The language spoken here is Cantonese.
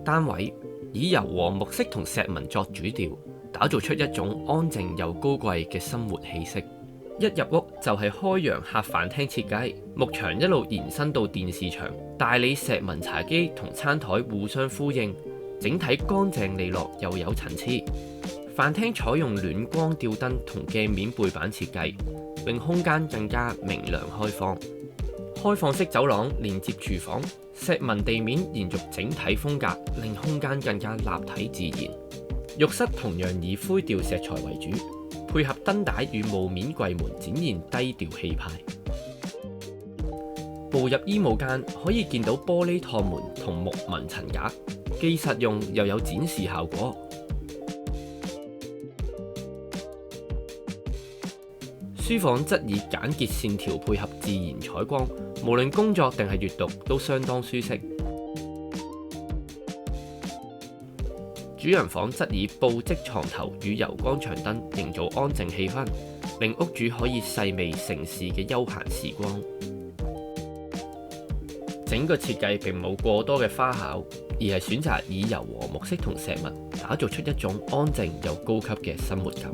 單位，以柔和木色同石紋作主調，打造出一種安靜又高貴嘅生活氣息。一入屋就係開陽客飯廳設計，幕牆一路延伸到電視牆，大理石紋茶几同餐台互相呼應，整體乾淨利落又有層次。飯廳採用暖光吊燈同鏡面背板設計，令空間更加明亮開放。開放式走廊連接廚房，石紋地面延續整體風格，令空間更加立體自然。浴室同樣以灰調石材為主，配合燈帶與霧面櫃門，展現低調氣派。步入衣帽間，可以見到玻璃趟門同木紋層架，既實用又有展示效果。書房則以簡潔線條配合自然採光，無論工作定係閱讀都相當舒適。主人房則以布織床頭與柔光長燈營造安靜氣氛，令屋主可以細味城市嘅休閒時光。整個設計並冇過多嘅花巧，而係選擇以柔和木色同石紋打造出一種安靜又高級嘅生活感。